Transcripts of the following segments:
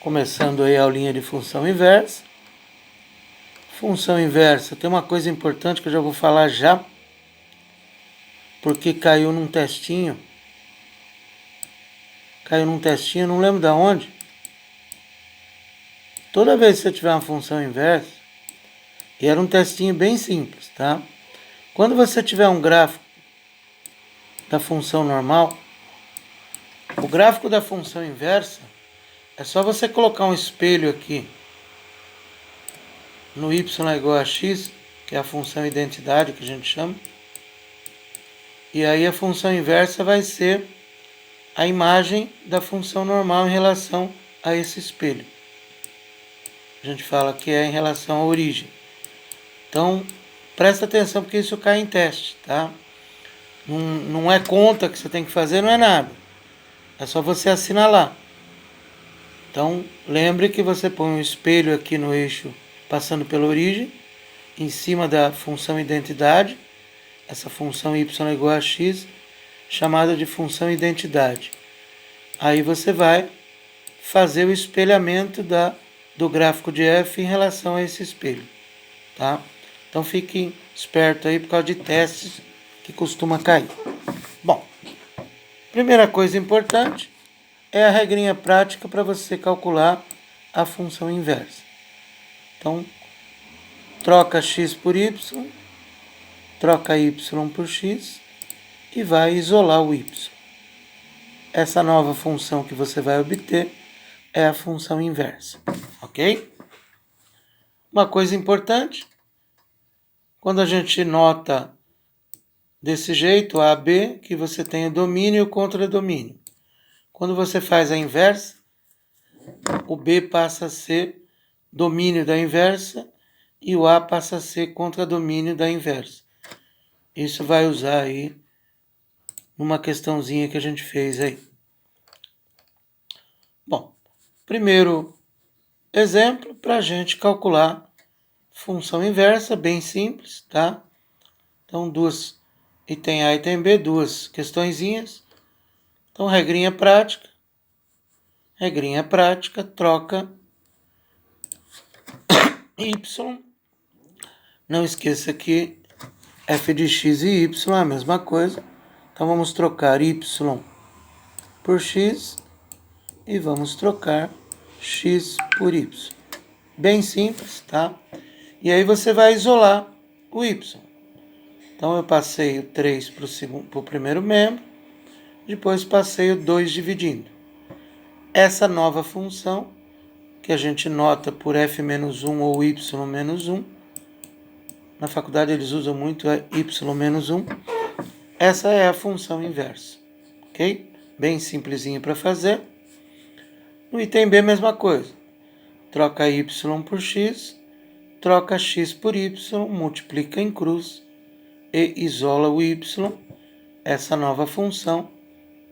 Começando aí a aulinha de função inversa. Função inversa, tem uma coisa importante que eu já vou falar já, porque caiu num testinho. Não lembro de onde. Toda vez que você tiver uma função inversa, e era um testinho bem simples, tá? Quando você tiver um gráfico da função normal, o gráfico da função inversa, é só você colocar um espelho aqui no y é igual a x, que é a função identidade que a gente chama. E aí a função inversa vai ser a imagem da função normal em relação a esse espelho. A gente fala que é em relação à origem. Então, presta atenção porque isso cai em teste, tá? Não é conta que você tem que fazer, não é nada. É só você assinalar. Então, lembre que você põe um espelho aqui no eixo passando pela origem, em cima da função identidade, essa função y é igual a x, chamada de função identidade. Aí você vai fazer o espelhamento do gráfico de f em relação a esse espelho, tá? Então fiquem espertos aí por causa de testes que costuma cair. Bom, primeira coisa importante é a regrinha prática para você calcular a função inversa. Então, troca x por y, troca y por x e vai isolar o y. Essa nova função que você vai obter é a função inversa, ok? Uma coisa importante, quando a gente nota desse jeito, A, B, que você tem o domínio e o contradomínio. Quando você faz a inversa, o B passa a ser domínio da inversa e o A passa a ser contradomínio da inversa. Isso vai usar aí numa questãozinha que a gente fez aí. Bom, primeiro exemplo para a gente calcular função inversa, bem simples, tá? Então, item A e item B, duas questõezinhas. Então, regrinha prática, troca y. Não esqueça que f de x e y é a mesma coisa. Então, vamos trocar y por x e vamos trocar x por y. Bem simples, tá? E aí você vai isolar o y. Então, eu passei o 3 para o primeiro membro, depois passei o 2 dividindo. Essa nova função, que a gente nota por f-1 ou y-1, na faculdade eles usam muito y-1, essa é a função inversa, ok? Bem simplesinho para fazer. No item B, mesma coisa. Troca y por x, troca x por y, multiplica em cruz e isola o y. Essa nova função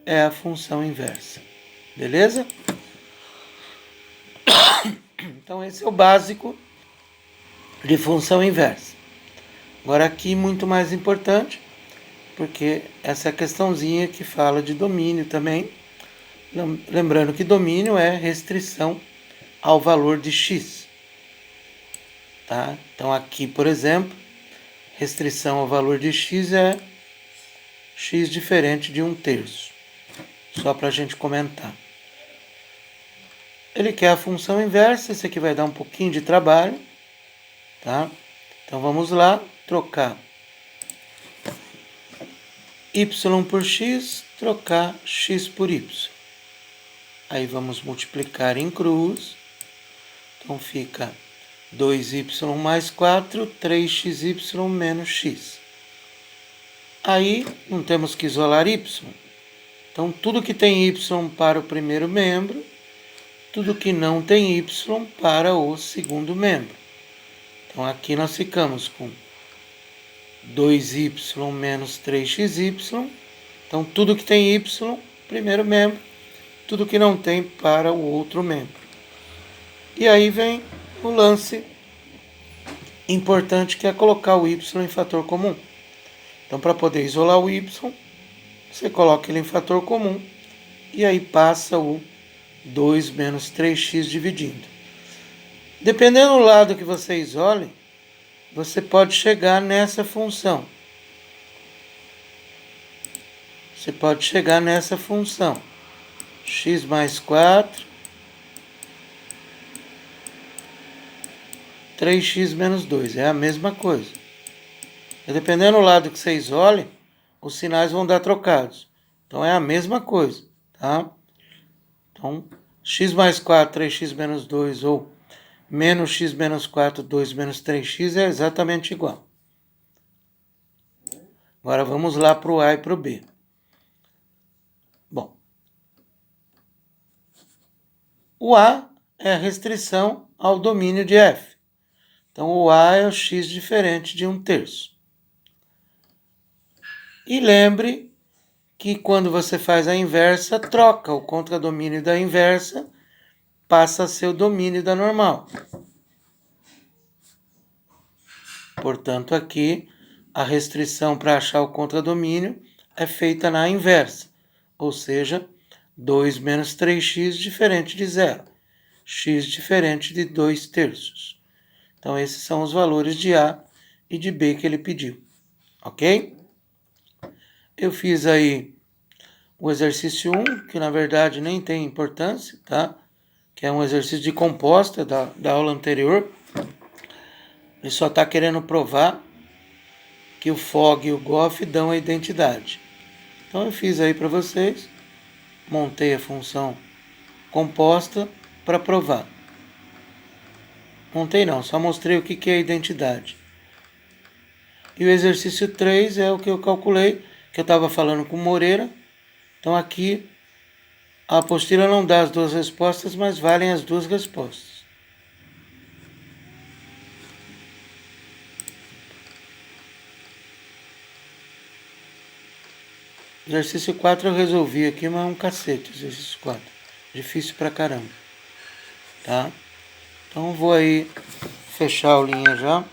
é a função inversa. Beleza? Então, esse é o básico de função inversa. Agora, aqui, muito mais importante, porque essa é a questãozinha que fala de domínio também. Lembrando que domínio é restrição ao valor de x. Tá? Então, aqui, por exemplo, restrição ao valor de x é x diferente de 1/3. Só para a gente comentar. Ele quer a função inversa, isso aqui vai dar um pouquinho de trabalho, tá? Então vamos lá, trocar y por x, trocar x por y. Aí vamos multiplicar em cruz, então fica 2y mais 4, 3xy menos x. Aí não temos que isolar y, então tudo que tem y para o primeiro membro, tudo que não tem y para o segundo membro. Então, aqui nós ficamos com 2y menos 3xy. Então, tudo que tem y, primeiro membro, tudo que não tem para o outro membro. E aí vem o lance importante que é colocar o y em fator comum. Então, para poder isolar o y, você coloca ele em fator comum e aí passa o 2 menos 3x dividindo. Dependendo do lado que você isole, você pode chegar nessa função. Você pode chegar nessa função. X mais 4, 3x menos 2. É a mesma coisa. E dependendo do lado que você isole, os sinais vão dar trocados. Então é a mesma coisa, tá? Então, x mais 4, 3x menos 2 ou menos x menos 4, 2 menos 3x é exatamente igual. Agora vamos lá para o A e para o B. Bom, o A é a restrição ao domínio de f. Então, o A é o x diferente de 1/3. E lembre que quando você faz a inversa, troca o contradomínio da inversa, passa a ser o domínio da normal. Portanto, aqui a restrição para achar o contradomínio é feita na inversa, ou seja, 2 menos 3x diferente de 0, x diferente de 2/3. Então, esses são os valores de A e de B que ele pediu, ok? Eu fiz aí o exercício 1, que na verdade nem tem importância, tá? Que é um exercício de composta da aula anterior. Ele só está querendo provar que o FOG e o GOF dão a identidade. Então eu fiz aí para vocês, montei a função composta para provar. Montei não, só mostrei o que é a identidade. E o exercício 3 é o que eu calculei, que eu estava falando com o Moreira. Então aqui a apostila não dá as duas respostas, mas valem as duas respostas. Exercício 4 eu resolvi aqui, mas é um cacete, exercício 4. Difícil pra caramba. Tá? Então vou aí fechar a aulinha já.